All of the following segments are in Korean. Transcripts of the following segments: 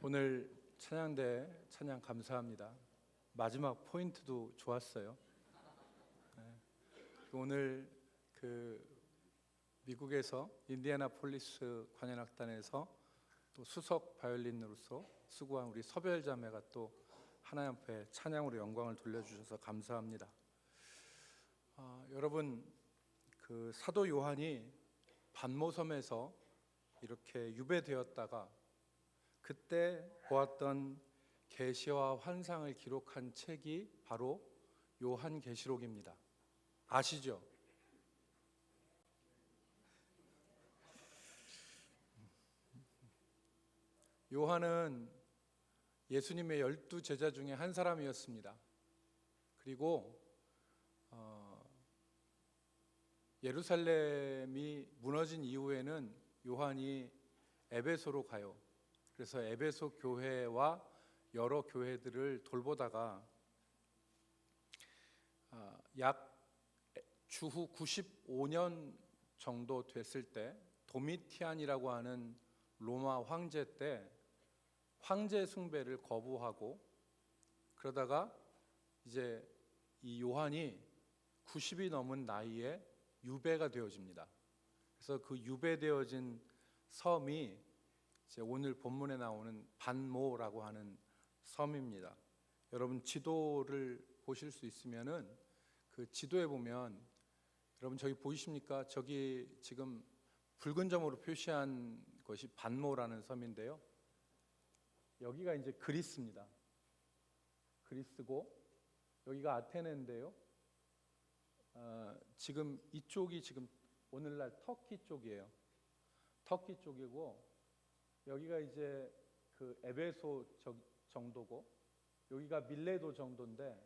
오늘 찬양대 찬양 감사합니다. 마지막 포인트도 좋았어요. 오늘 미국에서 인디애나폴리스 관현악단에서 또 수석 바이올린으로서 수고한 우리 서별 자매가 또 하나님 앞에 찬양으로 영광을 돌려주셔서 감사합니다. 여러분, 사도 요한이 반모섬에서 이렇게 유배되었다가 그때 보았던 계시와 환상을 기록한 책이 바로 요한계시록입니다. 아시죠? 요한은 예수님의 12 제자 중에 한 사람이었습니다. 그리고 예루살렘이 무너진 이후에는 요한이 에베소로 가요. 그래서 에베소 교회와 여러 교회들을 돌보다가 약 주후 95년 정도 됐을 때 도미티안이라고 하는 로마 황제 때 황제 숭배를 거부하고 그러다가 이제 이 요한이 90이 넘은 나이에 유배가 되어집니다. 그래서 그 유배되어진 섬이 이제 오늘 본문에 나오는 반모라고 하는 섬입니다. 여러분 지도를 보실 수 있으면은 그 지도에 보면 여러분 저기 보이십니까? 저기 지금 붉은 점으로 표시한 것이 반모라는 섬인데요. 여기가 이제 그리스입니다. 그리스고 여기가 아테네인데요. 지금 이쪽이 지금 오늘날 터키 쪽이에요. 터키 쪽이고 여기가 이제 그 에베소 정도고 여기가 밀레도 정도인데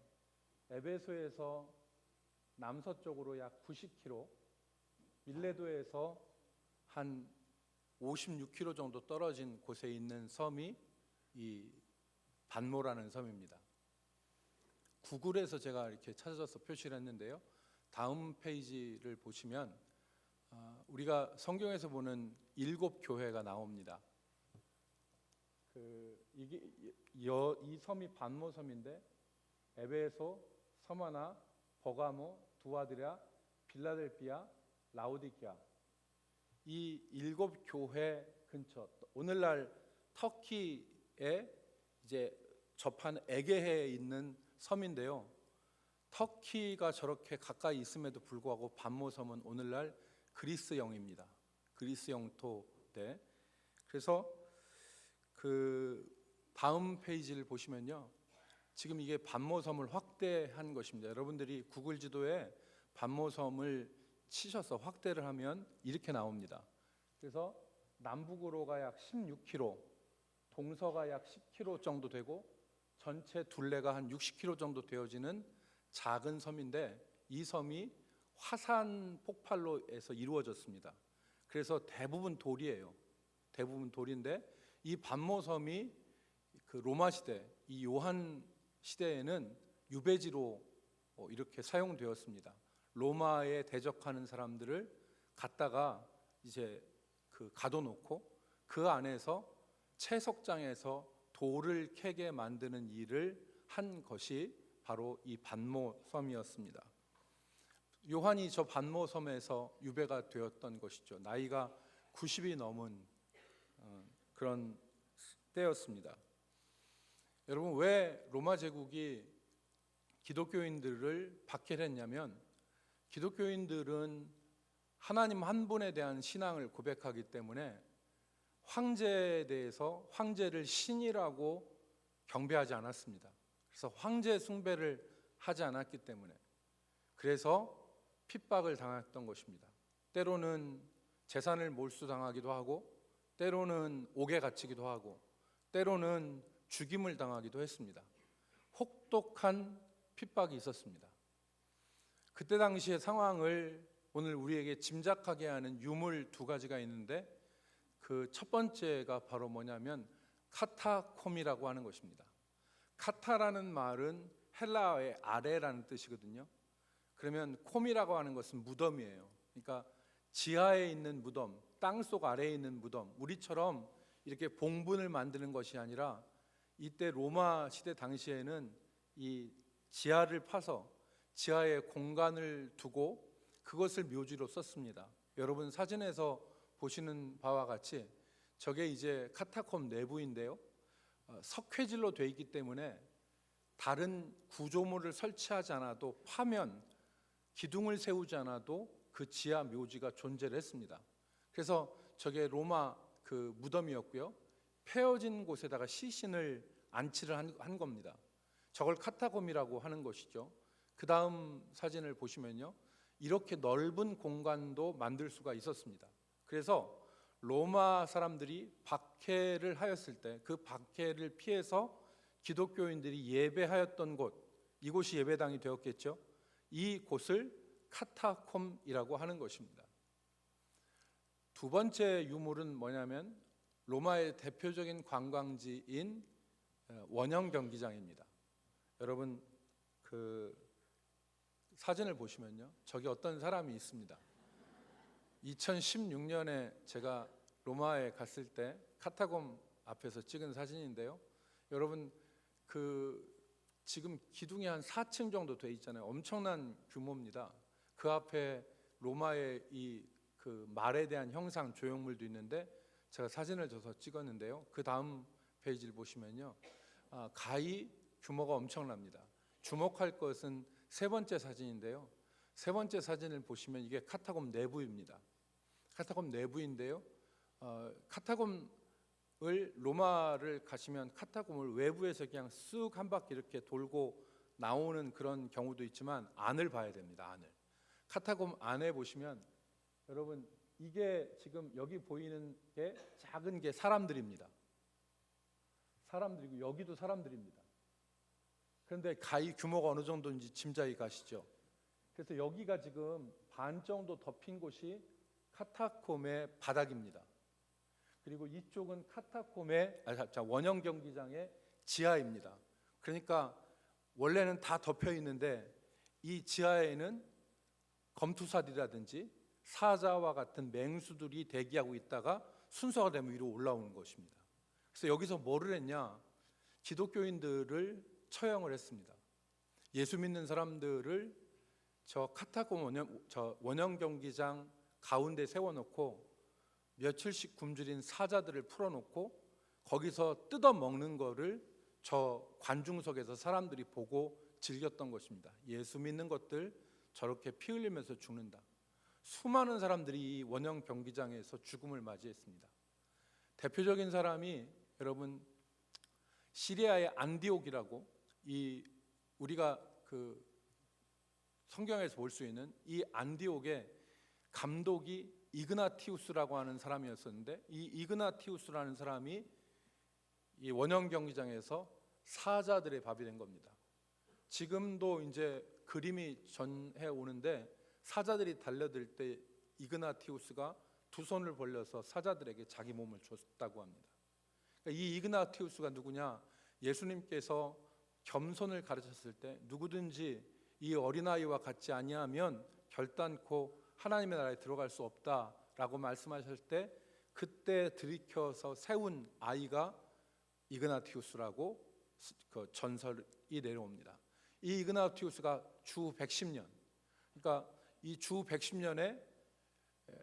에베소에서 남서쪽으로 약 90km, 밀레도에서 한 56km 정도 떨어진 곳에 있는 섬이 이 반모라는 섬입니다. 구글에서 제가 이렇게 찾아서 표시를 했는데요. 다음 페이지를 보시면 우리가 성경에서 보는 7 교회가 나옵니다. 이 섬이 반모섬인데 에베소, 서마나, 버가모, 두아드라, 빌라델피아, 라오디게아 이 7 교회 근처 오늘날 터키에 이제 접한 에게해에 있는 섬인데요. 터키가 저렇게 가까이 있음에도 불구하고 반모섬은 오늘날 그리스영입니다. 그리스 영토인데 그래서 그 다음 페이지를 보시면요. 지금 이게 반모섬을 확대한 것입니다. 여러분들이 구글 지도에 반모섬을 치셔서 확대를 하면 이렇게 나옵니다. 그래서 남북으로가 약 16km, 동서가 약 10km 정도 되고 전체 둘레가 한 60km 정도 되어지는 작은 섬인데 이 섬이 화산 폭발로에서 이루어졌습니다. 그래서 대부분 돌이에요. 대부분 돌인데 이 반모섬이 그 로마 시대, 이 요한 시대에는 유배지로 이렇게 사용되었습니다. 로마에 대적하는 사람들을 갖다가 이제 가둬놓고 그 안에서 채석장에서 돌을 캐게 만드는 일을 한 것이 바로 이 반모섬이었습니다. 요한이 저 반모섬에서 유배가 되었던 것이죠. 나이가 90이 넘은 그런 때였습니다. 여러분 왜 로마 제국이 기독교인들을 박해했냐면 기독교인들은 하나님 한 분에 대한 신앙을 고백하기 때문에 황제에 대해서 황제를 신이라고 경배하지 않았습니다. 그래서 황제 숭배를 하지 않았기 때문에 그래서 핍박을 당했던 것입니다. 때로는 재산을 몰수당하기도 하고 때로는 옥에 갇히기도 하고 때로는 죽임을 당하기도 했습니다. 혹독한 핍박이 있었습니다. 그때 당시의 상황을 오늘 우리에게 짐작하게 하는 유물 2가지가 있는데 그 첫 번째가 바로 뭐냐면 카타콤이라고 하는 것입니다. 카타라는 말은 헬라어의 아래라는 뜻이거든요. 그러면 콤이라고 하는 것은 무덤이에요. 그러니까 지하에 있는 무덤, 땅속 아래에 있는 무덤, 우리처럼 이렇게 봉분을 만드는 것이 아니라 이때 로마 시대 당시에는 이 지하를 파서 지하에 공간을 두고 그것을 묘지로 썼습니다. 여러분 사진에서 보시는 바와 같이 저게 이제 카타콤 내부인데요. 석회질로 되어 있기 때문에 다른 구조물을 설치하지 않아도 파면 기둥을 세우지 않아도 그 지하 묘지가 존재를 했습니다. 그래서 저게 로마 그 무덤이었고요. 패어진 곳에다가 시신을 안치를 한 겁니다. 저걸 카타콤이라고 하는 것이죠. 그 다음 사진을 보시면요, 이렇게 넓은 공간도 만들 수가 있었습니다. 그래서 로마 사람들이 박해를 하였을 때 그 박해를 피해서 기독교인들이 예배하였던 곳, 이곳이 예배당이 되었겠죠. 이 곳을 카타콤이라고 하는 것입니다. 두 번째 유물은 뭐냐면 로마의 대표적인 관광지인 원형 경기장입니다. 여러분 그 사진을 보시면요, 저기 어떤 사람이 있습니다. 2016년에 제가 로마에 갔을 때 카타콤 앞에서 찍은 사진인데요. 여러분 그 지금 기둥이 한 4층 정도 돼 있잖아요. 엄청난 규모입니다. 그 앞에 로마의 이 그 말에 대한 형상 조형물도 있는데 제가 사진을 줘서 찍었는데요. 그 다음 페이지를 보시면요, 가히 규모가 엄청납니다. 주목할 것은 세 번째 사진인데요. 세 번째 사진을 보시면 이게 카타콤 내부입니다. 카타콤 내부인데요. 카타콤을 로마를 가시면 카타콤을 외부에서 그냥 쓱 한 바퀴 이렇게 돌고 나오는 그런 경우도 있지만 안을 봐야 됩니다. 안을. 카타콤 안에 보시면 여러분 이게 지금 여기 보이는 게 작은 게 사람들입니다. 사람들이고 여기도 사람들입니다. 그런데 가히 규모가 어느 정도인지 짐작이 가시죠. 그래서 여기가 지금 반 정도 덮인 곳이 카타콤의 바닥입니다. 그리고 이쪽은 카타콤의 원형 경기장의 지하입니다. 그러니까 원래는 다 덮여 있는데 이 지하에는 검투살이라든지 사자와 같은 맹수들이 대기하고 있다가 순서가 되면 위로 올라오는 것입니다. 그래서 여기서 뭐를 했냐? 기독교인들을 처형을 했습니다. 예수 믿는 사람들을 저 카타콤 원형 경기장 가운데 세워놓고 며칠씩 굶주린 사자들을 풀어놓고 거기서 뜯어 먹는 거를 저 관중석에서 사람들이 보고 즐겼던 것입니다. 예수 믿는 것들 저렇게 피 흘리면서 죽는다. 수많은 사람들이 이 원형 경기장에서 죽음을 맞이했습니다. 대표적인 사람이 여러분 시리아의 안디옥이라고, 이 우리가 그 성경에서 볼 수 있는 이 안디옥의 감독이 이그나티우스라고 하는 사람이었었는데, 이 이그나티우스라는 사람이 이 원형 경기장에서 사자들의 밥이 된 겁니다. 지금도 이제 그림이 전해 오는데 사자들이 달려들 때 이그나티우스가 두 손을 벌려서 사자들에게 자기 몸을 줬다고 합니다. 그러니까 이 이그나티우스가 누구냐? 예수님께서 겸손을 가르쳤을 때 누구든지 이 어린아이와 같지 아니하면 결단코 하나님의 나라에 들어갈 수 없다라고 말씀하실 때 그때 들이켜서 세운 아이가 이그나티우스라고 그 전설이 내려옵니다. 이 이그나티우스가 주 110년, 그러니까 이 주 110년에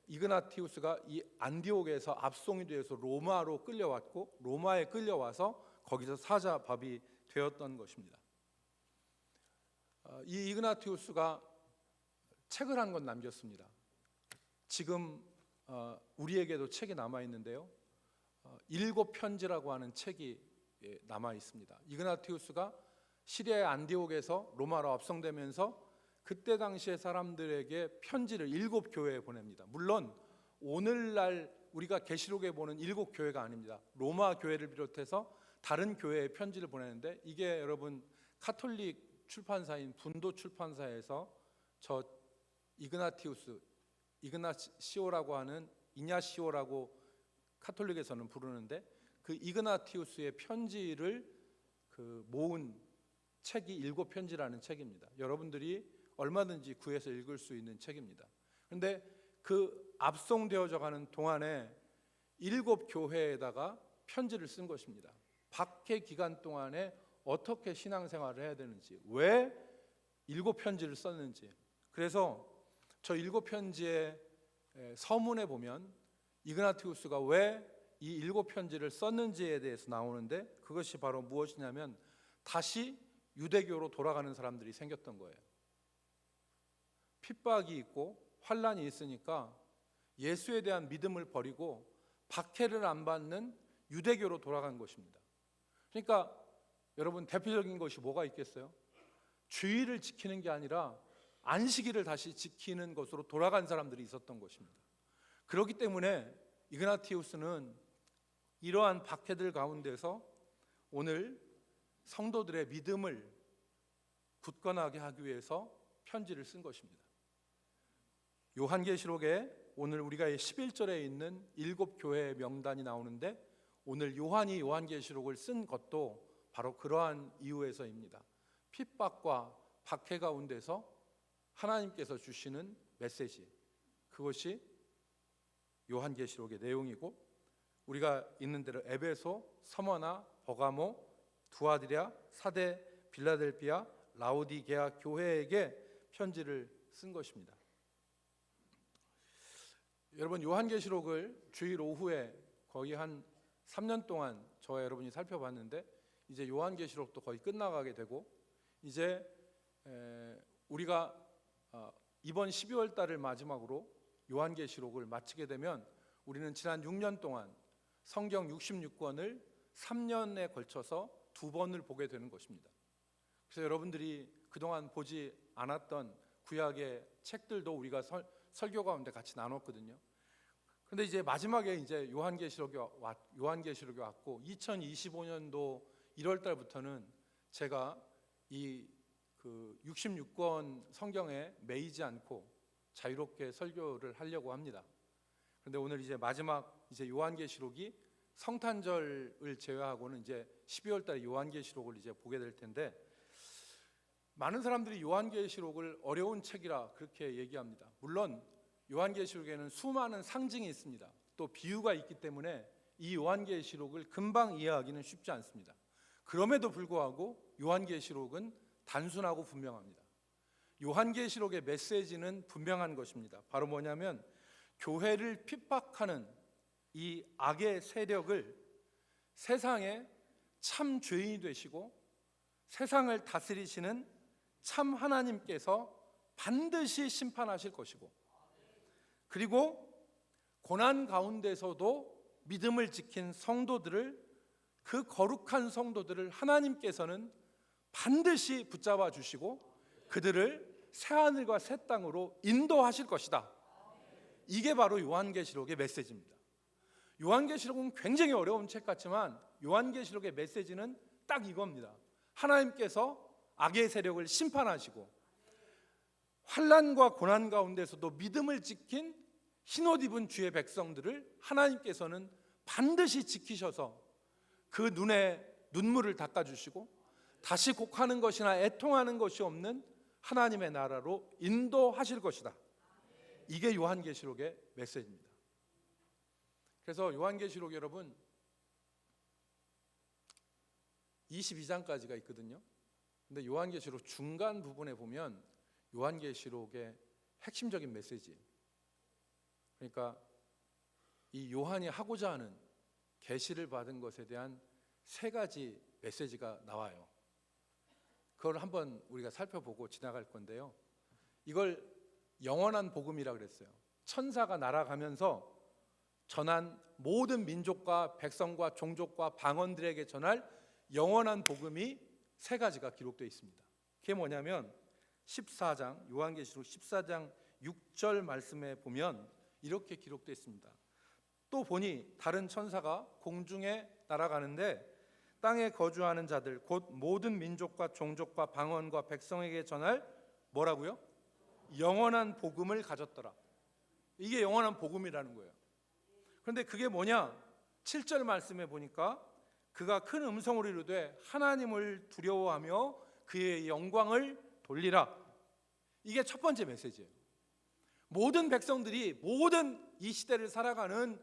이그나티우스가 이 안디옥에서 압송이 되어서 로마로 끌려왔고 로마에 끌려와서 거기서 사자밥이 되었던 것입니다. 이 이그나티우스가 책을 한 권 남겼습니다. 지금 우리에게도 책이 남아 있는데요. 일곱 편지라고 하는 책이 남아 있습니다. 이그나티우스가 시리아의 안디옥에서 로마로 압송되면서 그때 당시의 사람들에게 편지를 7교회에 보냅니다. 물론 오늘날 우리가 계시록에 보는 7교회가 아닙니다. 로마 교회를 비롯해서 다른 교회에 편지를 보내는데 이게 여러분 카톨릭 출판사인 분도 출판사에서 저 이그나시오라고 하는 이냐시오라고 카톨릭에서는 부르는데 그 이그나티우스의 편지를 그 모은 책이 7편지라는 책입니다. 여러분들이 얼마든지 구해서 읽을 수 있는 책입니다. 그런데 그 압송되어져 가는 동안에 7교회에다가 편지를 쓴 것입니다. 박해 기간 동안에 어떻게 신앙생활을 해야 되는지, 왜 7편지를 썼는지. 그래서 저 7편지의 서문에 보면 이그나티우스가 왜 이 7편지를 썼는지에 대해서 나오는데, 그것이 바로 무엇이냐면 다시 유대교로 돌아가는 사람들이 생겼던 거예요. 핍박이 있고 환란이 있으니까 예수에 대한 믿음을 버리고 박해를 안 받는 유대교로 돌아간 것입니다. 그러니까 여러분, 대표적인 것이 뭐가 있겠어요? 주의를 지키는 게 아니라 안식일을 다시 지키는 것으로 돌아간 사람들이 있었던 것입니다. 그렇기 때문에 이그나티우스는 이러한 박해들 가운데서 오늘 성도들의 믿음을 굳건하게 하기 위해서 편지를 쓴 것입니다. 요한계시록에 오늘 우리가 11절에 있는 7교회의 명단이 나오는데, 오늘 요한이 요한계시록을 쓴 것도 바로 그러한 이유에서입니다. 핍박과 박해 가운데서 하나님께서 주시는 메시지, 그것이 요한계시록의 내용이고, 우리가 있는 대로 에베소, 서머나, 버가모, 두아디랴, 사대, 빌라델비아, 라오디게아 교회에게 편지를 쓴 것입니다. 여러분, 요한계시록을 주일 오후에 거의 한 3년 동안 저와 여러분이 살펴봤는데, 이제 요한계시록도 거의 끝나가게 되고, 이제 우리가 이번 12월 달을 마지막으로 요한계시록을 마치게 되면 우리는 지난 6년 동안 성경 66권을 3년에 걸쳐서 2번을 보게 되는 것입니다. 그래서 여러분들이 그동안 보지 않았던 구약의 책들도 우리가 설교 가운데 같이 나눴거든요. 그런데 이제 마지막에 이제 요한계시록이 왔고, 2025년도 1월 달부터는 제가 이 66권 성경에 매이지 않고 자유롭게 설교를 하려고 합니다. 그런데 오늘 이제 마지막 이제 요한계시록이 성탄절을 제외하고는 이제 12월 달에 요한계시록을 이제 보게 될 텐데, 많은 사람들이 요한계시록을 어려운 책이라 그렇게 얘기합니다. 물론 요한계시록에는 수많은 상징이 있습니다. 또 비유가 있기 때문에 이 요한계시록을 금방 이해하기는 쉽지 않습니다. 그럼에도 불구하고 요한계시록은 단순하고 분명합니다. 요한계시록의 메시지는 분명한 것입니다. 바로 뭐냐면, 교회를 핍박하는 이 악의 세력을 세상의 참 죄인이 되시고 세상을 다스리시는 참 하나님께서 반드시 심판하실 것이고, 그리고 고난 가운데서도 믿음을 지킨 성도들을, 그 거룩한 성도들을 하나님께서는 반드시 붙잡아 주시고 그들을 새하늘과 새 땅으로 인도하실 것이다. 이게 바로 요한계시록의 메시지입니다. 요한계시록은 굉장히 어려운 책 같지만 요한계시록의 메시지는 딱 이겁니다. 하나님께서 악의 세력을 심판하시고 환난과 고난 가운데서도 믿음을 지킨 흰옷 입은 주의 백성들을 하나님께서는 반드시 지키셔서 그 눈에 눈물을 닦아주시고 다시 곡하는 것이나 애통하는 것이 없는 하나님의 나라로 인도하실 것이다. 이게 요한계시록의 메시지입니다. 그래서 요한계시록 여러분 22장까지가 있거든요. 근데 요한계시록 중간 부분에 보면 요한계시록의 핵심적인 메시지, 그러니까 이 요한이 하고자 하는 계시를 받은 것에 대한 3가지 메시지가 나와요. 그걸 한번 우리가 살펴보고 지나갈 건데요. 이걸 영원한 복음이라 그랬어요. 천사가 날아가면서 전한 모든 민족과 백성과 종족과 방언들에게 전할 영원한 복음이 3가지가 기록되어 있습니다. 그게 뭐냐면 14장, 요한계시록 14장 6절 말씀에 보면 이렇게 기록되어 있습니다. 또 보니 다른 천사가 공중에 날아가는데 땅에 거주하는 자들 곧 모든 민족과 종족과 방언과 백성에게 전할 뭐라고요? 영원한 복음을 가졌더라. 이게 영원한 복음이라는 거예요. 그런데 그게 뭐냐? 7절 말씀에 보니까 그가 큰 음성으로 이르되 하나님을 두려워하며 그의 영광을 돌리라. 이게 첫 번째 메시지예요. 모든 백성들이, 모든 이 시대를 살아가는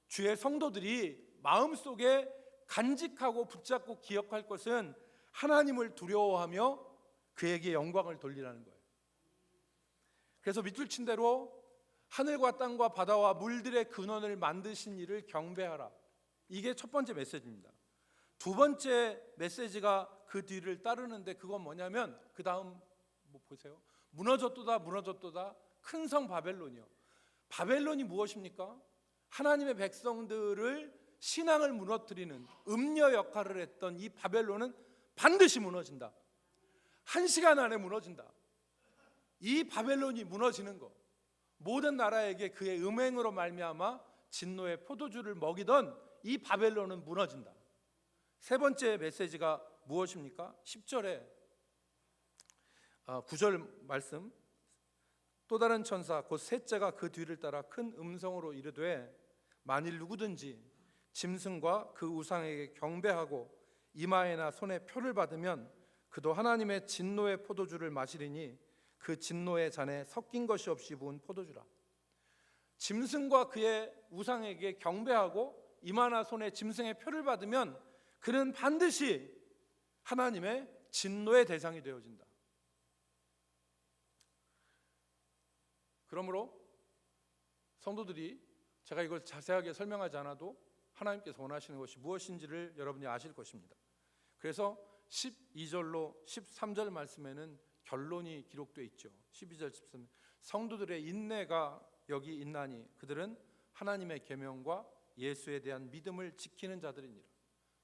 주의 성도들이 마음속에 간직하고 붙잡고 기억할 것은 하나님을 두려워하며 그에게 영광을 돌리라는 거예요. 그래서 밑줄 친 대로 하늘과 땅과 바다와 물들의 근원을 만드신 이를 경배하라. 이게 첫 번째 메시지입니다. 두 번째 메시지가 그 뒤를 따르는데 그건 뭐냐면 그 다음 보세요. 무너졌도다 무너졌도다 큰 성 바벨론이요. 바벨론이 무엇입니까? 하나님의 백성들을 신앙을 무너뜨리는 음녀 역할을 했던 이 바벨론은 반드시 무너진다. 1시간 안에 무너진다. 이 바벨론이 무너지는 것, 모든 나라에게 그의 음행으로 말미암아 진노의 포도주를 먹이던 이 바벨론은 무너진다. 세 번째 메시지가 무엇입니까? 10절에 9절 말씀, 또 다른 천사 곧 셋째가 그 뒤를 따라 큰 음성으로 이르되 만일 누구든지 짐승과 그 우상에게 경배하고 이마에나 손에 표를 받으면 그도 하나님의 진노의 포도주를 마시리니 그 진노의 잔에 섞인 것이 없이 부은 포도주라. 짐승과 그의 우상에게 경배하고 이마나 손에 짐승의 표를 받으면 그는 반드시 하나님의 진노의 대상이 되어진다. 그러므로 성도들이 제가 이걸 자세하게 설명하지 않아도 하나님께서 원하시는 것이 무엇인지를 여러분이 아실 것입니다. 그래서 12절로 13절 말씀에는 결론이 기록되어 있죠. 12절 13절 성도들의 인내가 여기 있나니 그들은 하나님의 계명과 예수에 대한 믿음을 지키는 자들이니라.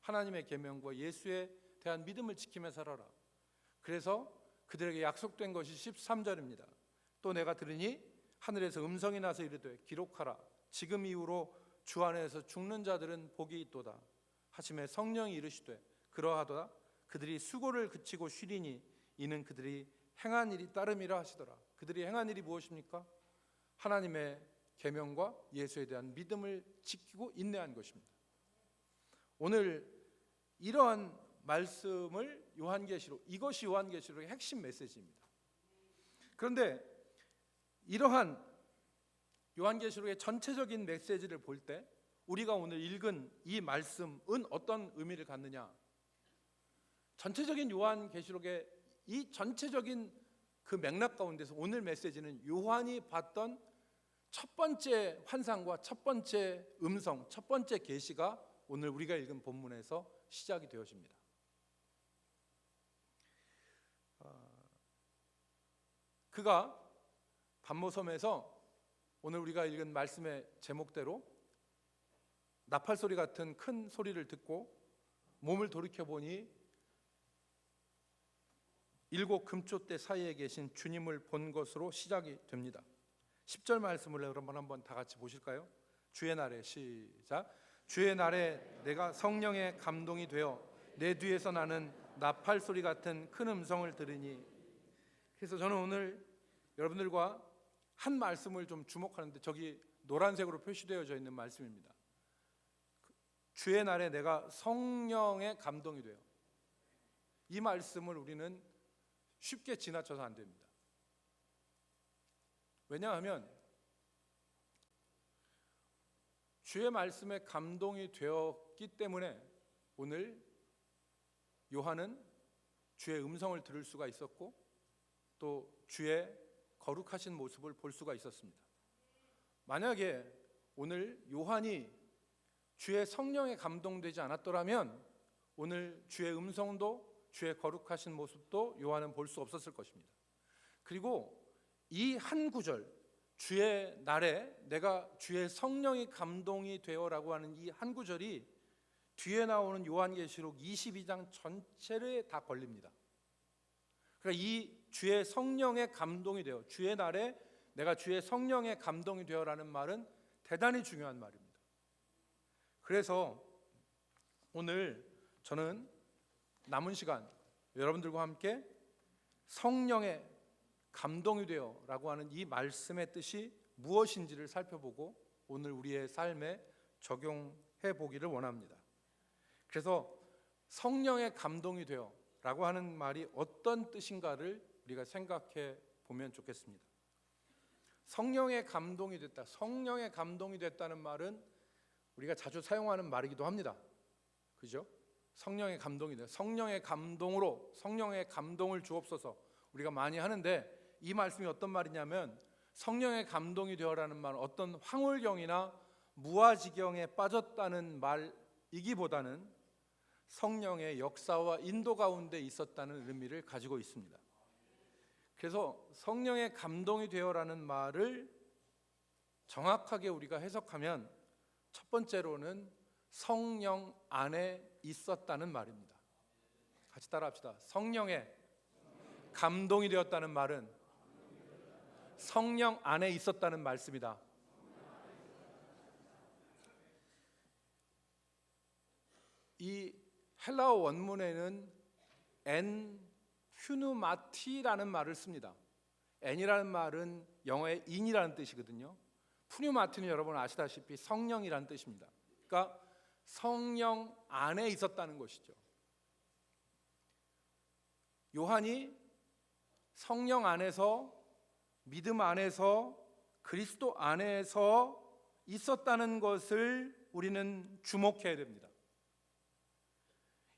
하나님의 계명과 예수에 대한 믿음을 지키며 살아라. 그래서 그들에게 약속된 것이 13절입니다. 또 내가 들으니 하늘에서 음성이 나서 이르되 기록하라. 지금 이후로 주 안에서 죽는 자들은 복이 있도다 하시매 성령이 이르시되 그러하도다. 그들이 수고를 그치고 쉬리니 이는 그들이 행한 일이 따름이라 하시더라. 그들이 행한 일이 무엇입니까? 하나님의 계명과 예수에 대한 믿음을 지키고 인내한 것입니다. 오늘 이러한 말씀을 요한계시록, 이것이 요한계시록의 핵심 메시지입니다. 그런데 이러한 요한계시록의 전체적인 메시지를 볼 때 우리가 오늘 읽은 이 말씀은 어떤 의미를 갖느냐? 전체적인 요한계시록의 이 전체적인 그 맥락 가운데서 오늘 메시지는 요한이 봤던 첫 번째 환상과 첫 번째 음성, 첫 번째 계시가 오늘 우리가 읽은 본문에서 시작이 되어집니다. 그가 반모섬에서 오늘 우리가 읽은 말씀의 제목대로 나팔소리 같은 큰 소리를 듣고 몸을 돌이켜보니 7 금초대 사이에 계신 주님을 본 것으로 시작이 됩니다. 10절 말씀을 여러분 한번 다 같이 보실까요? 주의 날에 시작. 주의 날에 내가 성령의 감동이 되어 내 뒤에서 나는 나팔소리 같은 큰 음성을 들으니. 그래서 저는 오늘 여러분들과 한 말씀을 좀 주목하는데 저기 노란색으로 표시되어져 있는 말씀입니다. 주의 날에 내가 성령의 감동이 돼요. 이 말씀을 우리는 쉽게 지나쳐서 안 됩니다. 왜냐하면 주의 말씀에 감동이 되었기 때문에 오늘 요한은 주의 음성을 들을 수가 있었고 또 주의 거룩하신 모습을 볼 수가 있었습니다. 만약에 오늘 요한이 주의 성령에 감동되지 않았더라면 오늘 주의 음성도 주의 거룩하신 모습도 요한은 볼 수 없었을 것입니다. 그리고 이 한 구절, 주의 날에 내가 주의 성령이 감동이 되어라고 하는 이 한 구절이 뒤에 나오는 요한계시록 22장 전체를 다 걸립니다. 그러니까 이 주의 성령의 감동이 되어, 주의 날에 내가 주의 성령의 감동이 되어라는 말은 대단히 중요한 말입니다. 그래서 오늘 저는 남은 시간 여러분들과 함께 성령의 감동이 되어라고 하는 이 말씀의 뜻이 무엇인지를 살펴보고 오늘 우리의 삶에 적용해 보기를 원합니다. 그래서 성령의 감동이 되어라고 하는 말이 어떤 뜻인가를 우리가 생각해 보면 좋겠습니다. 성령의 감동이 됐다. 성령의 감동이 됐다는 말은 우리가 자주 사용하는 말이기도 합니다. 그죠? 성령의 감동이 돼. 성령의 감동으로 성령의 감동을 주옵소서. 우리가 많이 하는데 이 말씀이 어떤 말이냐면 성령의 감동이 되어라는 말은 어떤 황홀경이나 무아지경에 빠졌다는 말이기보다는 성령의 역사와 인도 가운데 있었다는 의미를 가지고 있습니다. 그래서 성령의 감동이 되어라는 말을 정확하게 우리가 해석하면 첫 번째로는 성령 안에 있었다는 말입니다. 같이 따라합시다. 성령의 감동이 되었다는 말은 성령 안에 있었다는 말씀이다. 이 헬라어 원문에는 엔 퓨누마티라는 말을 씁니다. 엔이라는 말은 영어의 인이라는 뜻이거든요. 푸뉴마티는 여러분 아시다시피 성령이라는 뜻입니다. 그러니까 성령 안에 있었다는 것이죠. 요한이 성령 안에서, 믿음 안에서, 그리스도 안에서 있었다는 것을 우리는 주목해야 됩니다.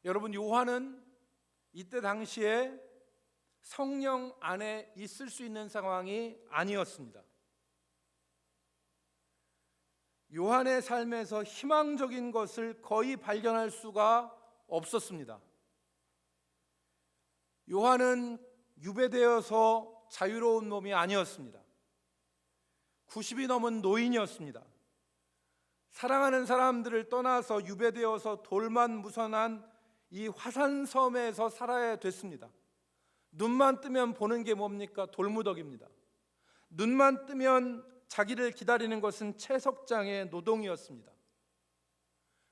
여러분, 요한은 이때 당시에 성령 안에 있을 수 있는 상황이 아니었습니다. 요한의 삶에서 희망적인 것을 거의 발견할 수가 없었습니다. 요한은 유배되어서 자유로운 몸이 아니었습니다. 90이 넘은 노인이었습니다. 사랑하는 사람들을 떠나서 유배되어서 돌만 무선한 이 화산섬에서 살아야 됐습니다. 눈만 뜨면 보는 게 뭡니까? 돌무더기입니다. 눈만 뜨면 자기를 기다리는 것은 채석장의 노동이었습니다.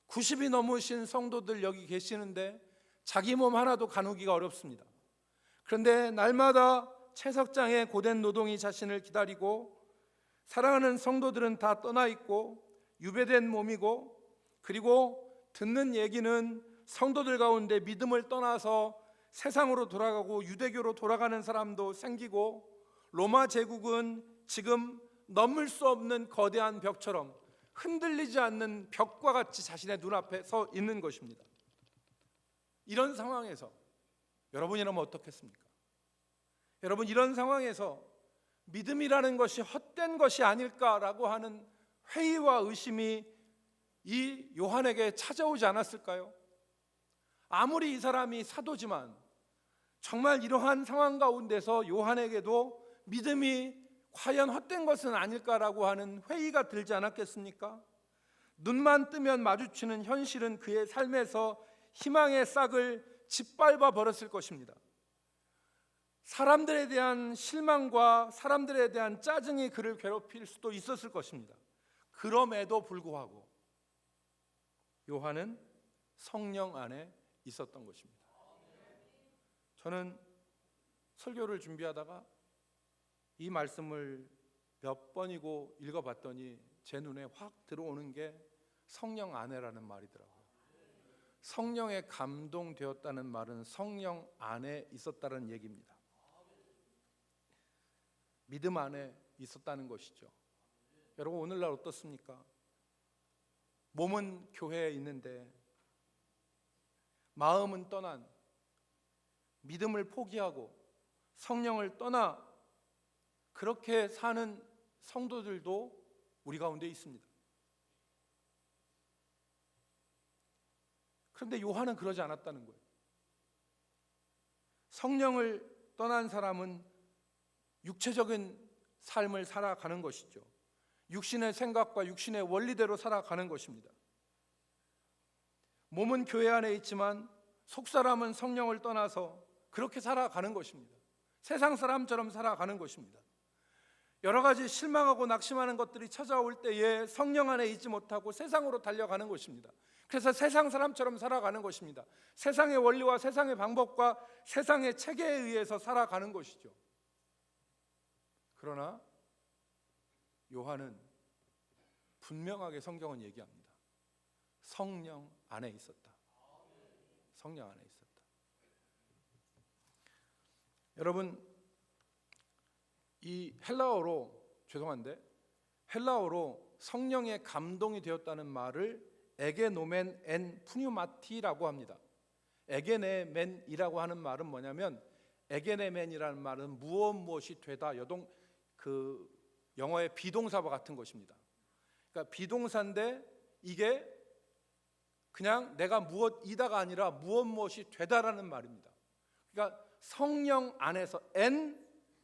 90이 넘으신 성도들 여기 계시는데 자기 몸 하나도 가누기가 어렵습니다. 그런데 날마다 채석장의 고된 노동이 자신을 기다리고 사랑하는 성도들은 다 떠나 있고 유배된 몸이고, 그리고 듣는 얘기는 성도들 가운데 믿음을 떠나서 세상으로 돌아가고 유대교로 돌아가는 사람도 생기고, 로마 제국은 지금 넘을 수 없는 거대한 벽처럼 흔들리지 않는 벽과 같이 자신의 눈앞에 서 있는 것입니다. 이런 상황에서 여러분이라면 어떻겠습니까? 여러분, 이런 상황에서 믿음이라는 것이 헛된 것이 아닐까라고 하는 회의와 의심이 이 요한에게 찾아오지 않았을까요? 아무리 이 사람이 사도지만 정말 이러한 상황 가운데서 요한에게도 믿음이 과연 헛된 것은 아닐까라고 하는 회의가 들지 않았겠습니까? 눈만 뜨면 마주치는 현실은 그의 삶에서 희망의 싹을 짓밟아 버렸을 것입니다. 사람들에 대한 실망과 사람들에 대한 짜증이 그를 괴롭힐 수도 있었을 것입니다. 그럼에도 불구하고 요한은 성령 안에 있었던 것입니다. 저는 설교를 준비하다가 이 말씀을 몇 번이고 읽어봤더니 제 눈에 확 들어오는 게 성령 안에라는 말이더라고요. 성령에 감동되었다는 말은 성령 안에 있었다는 얘기입니다. 믿음 안에 있었다는 것이죠. 여러분, 오늘날 어떻습니까? 몸은 교회에 있는데 마음은 떠난, 믿음을 포기하고 성령을 떠나 그렇게 사는 성도들도 우리 가운데 있습니다. 그런데 요한은 그러지 않았다는 거예요. 성령을 떠난 사람은 육체적인 삶을 살아가는 것이죠. 육신의 생각과 육신의 원리대로 살아가는 것입니다. 몸은 교회 안에 있지만 속사람은 성령을 떠나서 그렇게 살아가는 것입니다. 세상 사람처럼 살아가는 것입니다. 여러 가지 실망하고 낙심하는 것들이 찾아올 때에 성령 안에 있지 못하고 세상으로 달려가는 것입니다. 그래서 세상 사람처럼 살아가는 것입니다. 세상의 원리와 세상의 방법과 세상의 체계에 의해서 살아가는 것이죠. 그러나 요한은 분명하게 성경은 얘기합니다. 성령 안에 있었다. 성령 안에 있었다. 여러분, 이 헬라어로, 죄송한데 헬라어로 성령의 감동이 되었다는 말을 에게노멘 엔 푸뉴마티라고 합니다. 에게네멘이라고 하는 말은 뭐냐면, 에게네멘이라는 말은 무엇이 되다, 그 영어의 비동사와 같은 것입니다. 그러니까 비동사인데 이게 그냥 내가 무엇이다가 아니라 무엇이 되다라는 말입니다. 그러니까 성령 안에서, 엔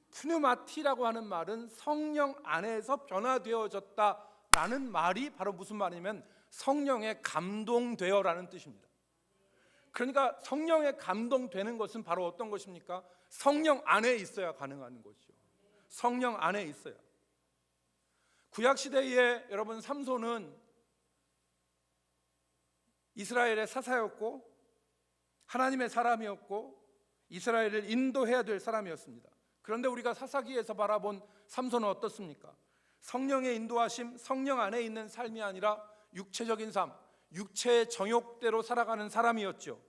푸뉴마티라고 하는 말은 성령 안에서 변화되어졌다라는 말이 바로 무슨 말이냐면 성령에 감동되어라는 뜻입니다. 그러니까 성령에 감동되는 것은 바로 어떤 것입니까? 성령 안에 있어야 가능한 것이죠. 성령 안에 있어야. 구약시대에 여러분 삼손은 이스라엘의 사사였고 하나님의 사람이었고 이스라엘을 인도해야 될 사람이었습니다. 그런데 우리가 사사기에서 바라본 삼손은 어떻습니까? 성령의 인도하심, 성령 안에 있는 삶이 아니라 육체적인 삶, 육체의 정욕대로 살아가는 사람이었죠.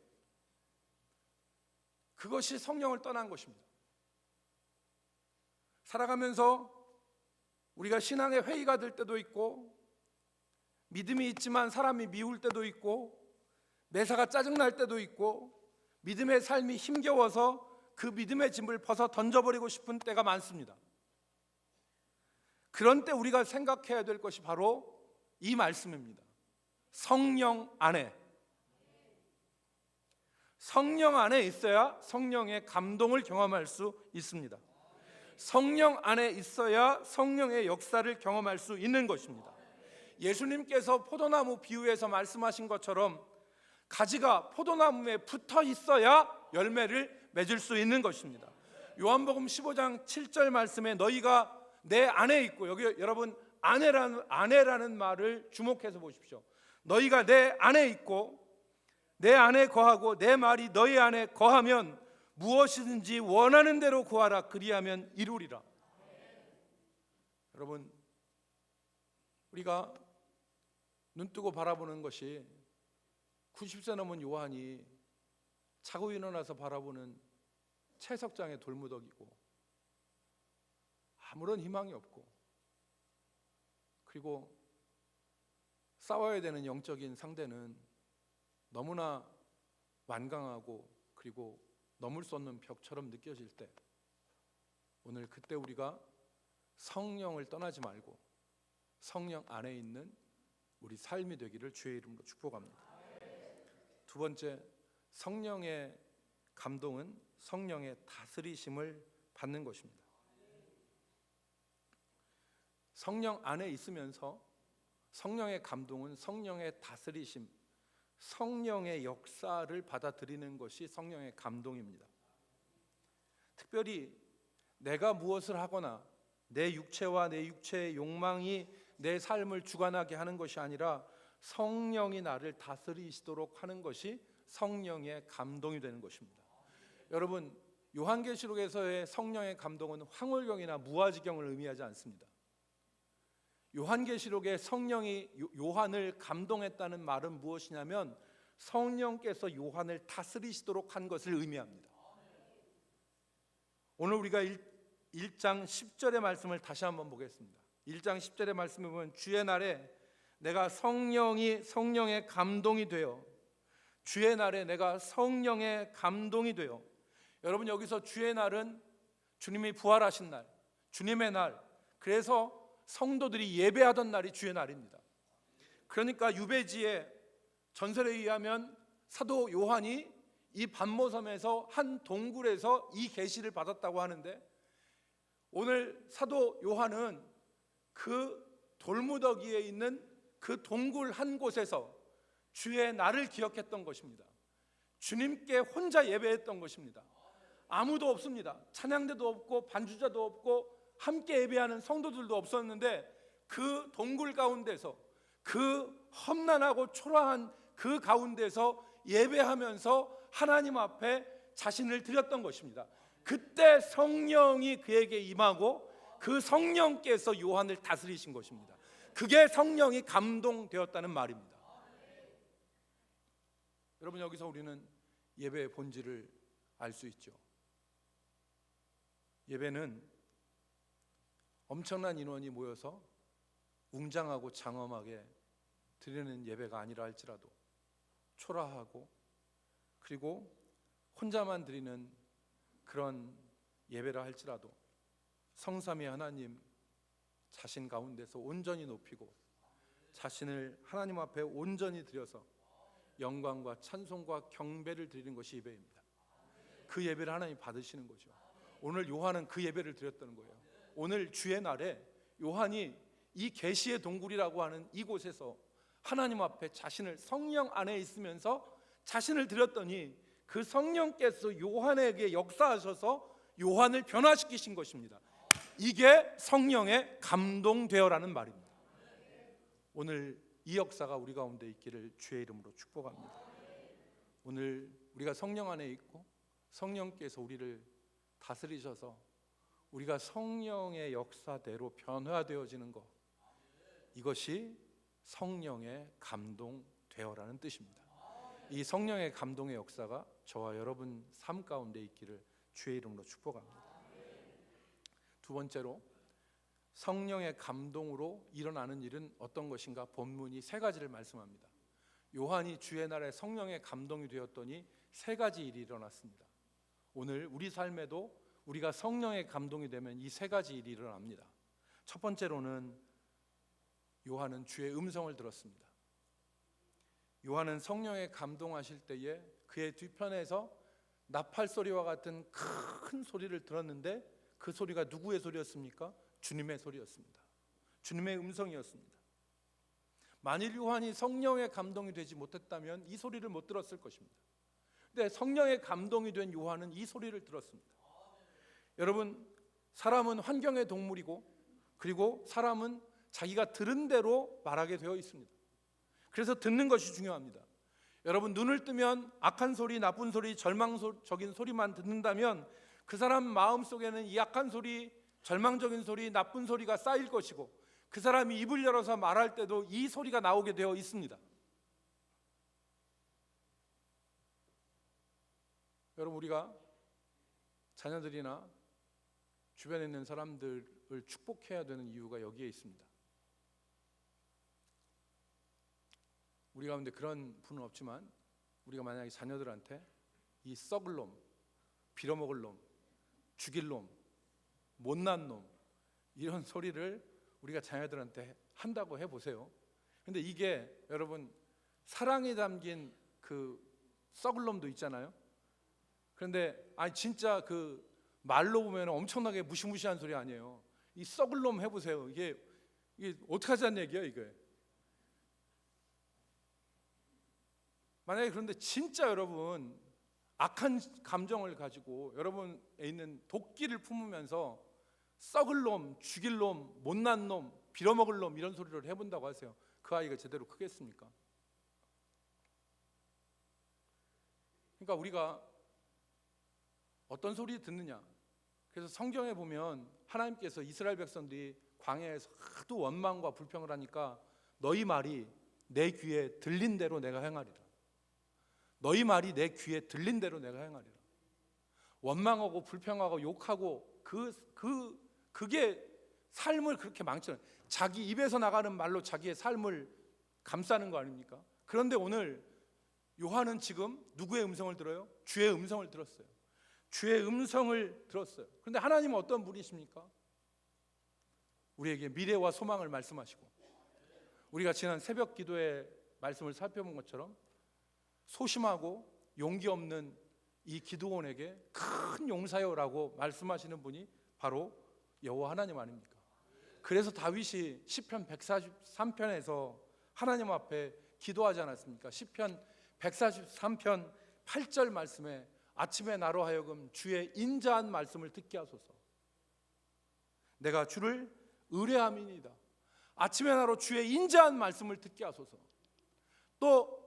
그것이 성령을 떠난 것입니다. 살아가면서 우리가 신앙의 회의가 될 때도 있고, 믿음이 있지만 사람이 미울 때도 있고, 매사가 짜증날 때도 있고, 믿음의 삶이 힘겨워서 그 믿음의 짐을 벗어 던져버리고 싶은 때가 많습니다. 그런 때 우리가 생각해야 될 것이 바로 이 말씀입니다. 성령 안에. 성령 안에 있어야 성령의 감동을 경험할 수 있습니다. 성령 안에 있어야 성령의 역사를 경험할 수 있는 것입니다. 예수님께서 포도나무 비유에서 말씀하신 것처럼 가지가 포도나무에 붙어 있어야 열매를 맺을 수 있는 것입니다. 요한복음 15장 7절 말씀에 너희가 내 안에 있고, 여기 여러분 안에라는 말을 주목해서 보십시오. 너희가 내 안에 있고 내 안에 거하고 내 말이 너희 안에 거하면 무엇이든지 원하는 대로 구하라. 그리하면 이루리라. 여러분, 우리가 눈뜨고 바라보는 것이 90세 넘은 요한이 자고 일어나서 바라보는 채석장의 돌무더기고 아무런 희망이 없고, 그리고 싸워야 되는 영적인 상대는 너무나 완강하고 그리고 넘을 수 없는 벽처럼 느껴질 때, 오늘 그때 우리가 성령을 떠나지 말고 성령 안에 있는 우리 삶이 되기를 주의 이름으로 축복합니다. 두 번째, 성령의 감동은 성령의 다스리심을 받는 것입니다. 성령 안에 있으면서 성령의 감동은 성령의 다스리심, 성령의 역사를 받아들이는 것이 성령의 감동입니다. 특별히 내가 무엇을 하거나 내 육체와 내 육체의 욕망이 내 삶을 주관하게 하는 것이 아니라 성령이 나를 다스리시도록 하는 것이 성령의 감동이 되는 것입니다. 여러분, 요한계시록에서의 성령의 감동은 황홀경이나 무아지경을 의미하지 않습니다. 요한계시록에 성령이 요한을 감동했다는 말은 무엇이냐면 성령께서 요한을 다스리시도록 한 것을 의미합니다. 오늘 우리가 1장 10절의 말씀을 다시 한번 보겠습니다. 1장 10절의 말씀을 보면 주의 날에 내가 성령의 감동이 되어, 주의 날에 내가 성령의 감동이 되어. 여러분, 여기서 주의 날은 주님이 부활하신 날, 주님의 날, 그래서 성도들이 예배하던 날이 주의 날입니다. 그러니까 유배지에 전설에 의하면 사도 요한이 이 반모섬에서 한 동굴에서 이 계시를 받았다고 하는데, 오늘 사도 요한은 그 돌무더기에 있는 그 동굴 한 곳에서 주의 날을 기억했던 것입니다. 주님께 혼자 예배했던 것입니다. 아무도 없습니다. 찬양대도 없고 반주자도 없고 함께 예배하는 성도들도 없었는데 그 동굴 가운데서, 그 험난하고 초라한 그 가운데서 예배하면서 하나님 앞에 자신을 드렸던 것입니다. 그때 성령이 그에게 임하고 그 성령께서 요한을 다스리신 것입니다. 그게 성령이 감동되었다는 말입니다. 여러분, 여기서 우리는 예배의 본질을 알 수 있죠. 예배는 엄청난 인원이 모여서 웅장하고 장엄하게 드리는 예배가 아니라 할지라도 초라하고 그리고 혼자만 드리는 그런 예배라 할지라도 성삼위 하나님 자신 가운데서 온전히 높이고 자신을 하나님 앞에 온전히 드려서 영광과 찬송과 경배를 드리는 것이 예배입니다. 그 예배를 하나님 받으시는 거죠. 오늘 요한은 그 예배를 드렸다는 거예요. 오늘 주의 날에 요한이 이 계시의 동굴이라고 하는 이곳에서 하나님 앞에 자신을 성령 안에 있으면서 자신을 드렸더니 그 성령께서 요한에게 역사하셔서 요한을 변화시키신 것입니다. 이게 성령의 감동되어라는 말입니다. 오늘 이 역사가 우리 가운데 있기를 주의 이름으로 축복합니다. 오늘 우리가 성령 안에 있고 성령께서 우리를 다스리셔서 우리가 성령의 역사대로 변화되어지는 것, 이것이 성령의 감동되어라는 뜻입니다. 이 성령의 감동의 역사가 저와 여러분 삶 가운데 있기를 주의 이름으로 축복합니다. 두 번째로 성령의 감동으로 일어나는 일은 어떤 것인가? 본문이 세 가지를 말씀합니다. 요한이 주의 날에 성령의 감동이 되었더니 세 가지 일이 일어났습니다. 오늘 우리 삶에도 우리가 성령의 감동이 되면 이 세 가지 일이 일어납니다. 첫 번째로는 요한은 주의 음성을 들었습니다. 요한은 성령의 감동하실 때에 그의 뒤편에서 나팔 소리와 같은 큰 소리를 들었는데 그 소리가 누구의 소리였습니까? 주님의 소리였습니다. 주님의 음성이었습니다. 만일 요한이 성령의 감동이 되지 못했다면 이 소리를 못 들었을 것입니다. 근데 성령의 감동이 된 요한은 이 소리를 들었습니다. 여러분, 사람은 환경의 동물이고 그리고 사람은 자기가 들은 대로 말하게 되어 있습니다. 그래서 듣는 것이 중요합니다. 여러분, 눈을 뜨면 악한 소리, 나쁜 소리, 절망적인 소리만 듣는다면 그 사람 마음속에는 이 악한 소리, 절망적인 소리, 나쁜 소리가 쌓일 것이고 그 사람이 입을 열어서 말할 때도 이 소리가 나오게 되어 있습니다. 여러분, 우리가 자녀들이나 주변에 있는 사람들을 축복해야 되는 이유가 여기에 있습니다. 우리 가운데 그런 분은 없지만 우리가 만약에 자녀들한테 이 썩을 놈, 빌어먹을 놈, 죽일 놈, 못난 놈 이런 소리를 우리가 자녀들한테 한다고 해보세요. 근데 이게 여러분 사랑에 담긴 그 썩을 놈도 있잖아요. 그런데 진짜 그 말로 보면 엄청나게 무시무시한 소리 아니에요. 이 썩을 놈 해보세요. 이게 어떻게 하자는 얘기야 이게. 만약에 그런데 진짜 여러분 악한 감정을 가지고 여러분에 있는 도끼를 품으면서 썩을 놈, 죽일 놈, 못난 놈, 빌어먹을 놈 이런 소리를 해본다고 하세요. 그 아이가 제대로 크겠습니까? 그러니까 우리가 어떤 소리 듣느냐. 그래서 성경에 보면 하나님께서 이스라엘 백성들이 광야에서 하도 원망과 불평을 하니까 너희 말이 내 귀에 들린 대로 내가 행하리라. 너희 말이 내 귀에 들린 대로 내가 행하리라. 원망하고 불평하고 욕하고 그게 삶을 그렇게 망치는, 자기 입에서 나가는 말로 자기의 삶을 감싸는 거 아닙니까? 그런데 오늘 요한은 지금 누구의 음성을 들어요? 주의 음성을 들었어요. 주의 음성을 들었어요. 그런데 하나님은 어떤 분이십니까? 우리에게 미래와 소망을 말씀하시고, 우리가 지난 새벽 기도의 말씀을 살펴본 것처럼 소심하고 용기 없는 이 기드온에게 큰 용사여라고 말씀하시는 분이 바로 여호와 하나님 아닙니까? 그래서 다윗이 시편 143편에서 하나님 앞에 기도하지 않았습니까? 시편 143편 8절 말씀에 아침에 나로 하여금 주의 인자한 말씀을 듣게 하소서. 내가 주를 의뢰함이니이다. 아침에 나로 주의 인자한 말씀을 듣게 하소서. 또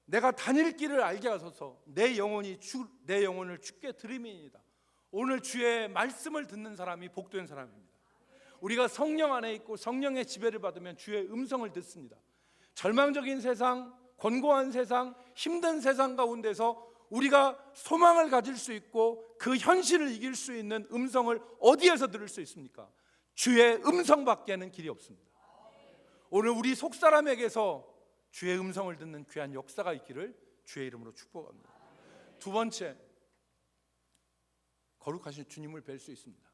내가 다닐 길을 알게 하소서. 내 영혼을 주께 드림이니이다. 오늘 주의 말씀을 듣는 사람이 복된 사람입니다. 우리가 성령 안에 있고 성령의 지배를 받으면 주의 음성을 듣습니다. 절망적인 세상, 권고한 세상, 힘든 세상 가운데서 우리가 소망을 가질 수 있고 그 현실을 이길 수 있는 음성을 어디에서 들을 수 있습니까? 주의 음성밖에는 길이 없습니다. 오늘 우리 속사람에게서 주의 음성을 듣는 귀한 역사가 있기를 주의 이름으로 축복합니다. 두 번째, 거룩하신 주님을 뵐 수 있습니다.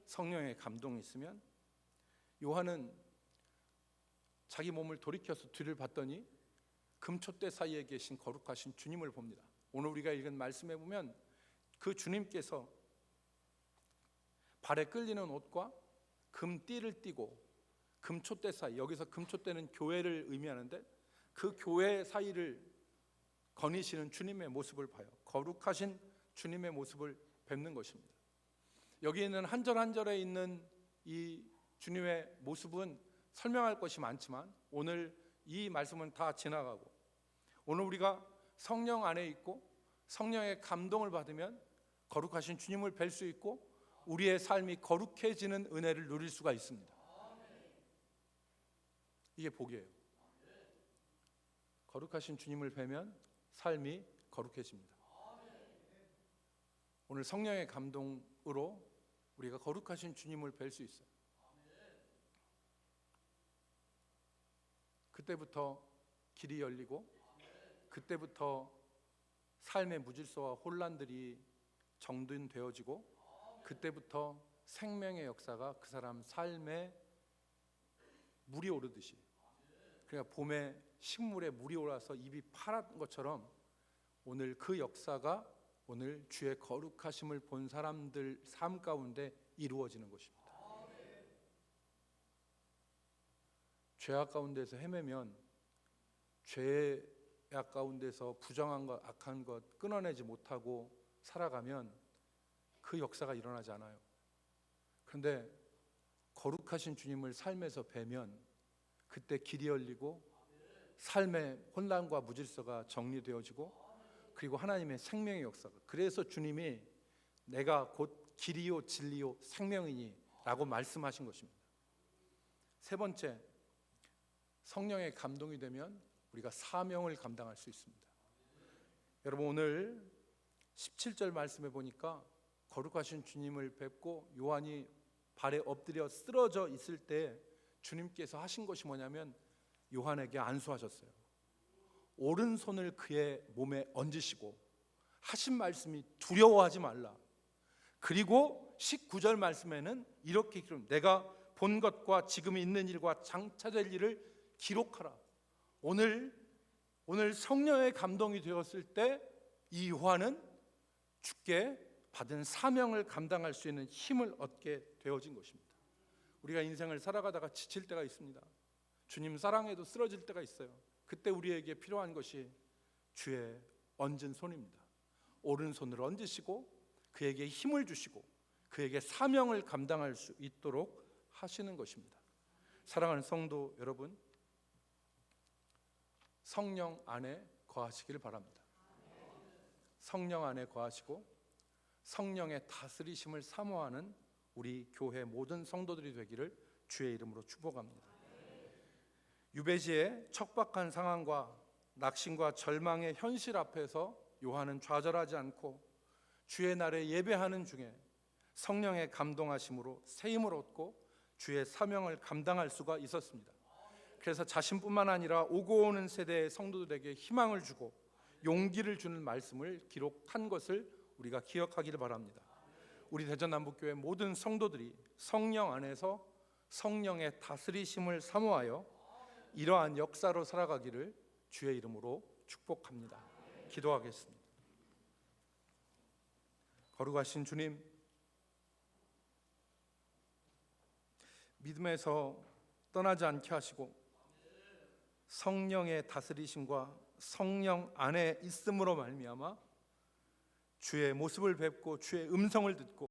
성령의 감동이 있으면 요한은 자기 몸을 돌이켜서 뒤를 봤더니 금촛대 사이에 계신 거룩하신 주님을 봅니다. 오늘 우리가 읽은 말씀에 보면 그 주님께서 발에 끌리는 옷과 금띠를 띠고 금촛대 사이, 여기서 금촛대는 교회를 의미하는데 그 교회 사이를 거니시는 주님의 모습을 봐요. 거룩하신 주님의 모습을 뵙는 것입니다. 여기 있는 한 절 한 절에 있는 이 주님의 모습은 설명할 것이 많지만 오늘 이 말씀은 다 지나가고 오늘 우리가 성령 안에 있고 성령의 감동을 받으면 거룩하신 주님을 뵐 수 있고 우리의 삶이 거룩해지는 은혜를 누릴 수가 있습니다. 이게 복이에요. 거룩하신 주님을 뵈면 삶이 거룩해집니다. 오늘 성령의 감동으로 우리가 거룩하신 주님을 뵐 수 있어요. 그때부터 길이 열리고 그때부터 삶의 무질서와 혼란들이 정돈되어지고 그때부터 생명의 역사가 그 사람 삶에 물이 오르듯이, 그러니까 봄에 식물에 물이 올라서 잎이 파란 것처럼 오늘 그 역사가 오늘 주의 거룩하심을 본 사람들 삶 가운데 이루어지는 것입니다. 죄악 가운데서 헤매면 죄악 가운데서 부정한 것, 악한 것 끊어내지 못하고 살아가면 그 역사가 일어나지 않아요. 그런데 거룩하신 주님을 삶에서 뵈면 그때 길이 열리고 삶의 혼란과 무질서가 정리되어지고 그리고 하나님의 생명의 역사가, 그래서 주님이 내가 곧 길이요 진리요 생명이니 라고 말씀하신 것입니다. 세 번째, 성령의 감동이 되면 우리가 사명을 감당할 수 있습니다. 여러분, 오늘 17절 말씀에 보니까 거룩하신 주님을 뵙고 요한이 발에 엎드려 쓰러져 있을 때 주님께서 하신 것이 뭐냐면 요한에게 안수하셨어요. 오른손을 그의 몸에 얹으시고 하신 말씀이 두려워하지 말라. 그리고 19절 말씀에는 이렇게 기록합니다. 내가 본 것과 지금 있는 일과 장차될 일을 기록하라. 오늘 성령의 감동이 되었을 때 이 요한은 주께 받은 사명을 감당할 수 있는 힘을 얻게 되어진 것입니다. 우리가 인생을 살아가다가 지칠 때가 있습니다. 주님 사랑에도 쓰러질 때가 있어요. 그때 우리에게 필요한 것이 주의 얹은 손입니다. 오른손을 얹으시고 그에게 힘을 주시고 그에게 사명을 감당할 수 있도록 하시는 것입니다. 사랑하는 성도 여러분, 성령 안에 거하시기를 바랍니다. 성령 안에 거하시고 성령의 다스리심을 사모하는 우리 교회 모든 성도들이 되기를 주의 이름으로 축복합니다. 유배지의 척박한 상황과 낙심과 절망의 현실 앞에서 요한은 좌절하지 않고 주의 날에 예배하는 중에 성령의 감동하심으로 새 힘을 얻고 주의 사명을 감당할 수가 있었습니다. 그래서 자신뿐만 아니라 오고 오는 세대의 성도들에게 희망을 주고 용기를 주는 말씀을 기록한 것을 우리가 기억하기를 바랍니다. 우리 대전남북교회 모든 성도들이 성령 안에서 성령의 다스리심을 사모하여 이러한 역사로 살아가기를 주의 이름으로 축복합니다. 기도하겠습니다. 거룩하신 주님, 믿음에서 떠나지 않게 하시고 성령의 다스리심과 성령 안에 있음으로 말미암아 주의 모습을 뵙고 주의 음성을 듣고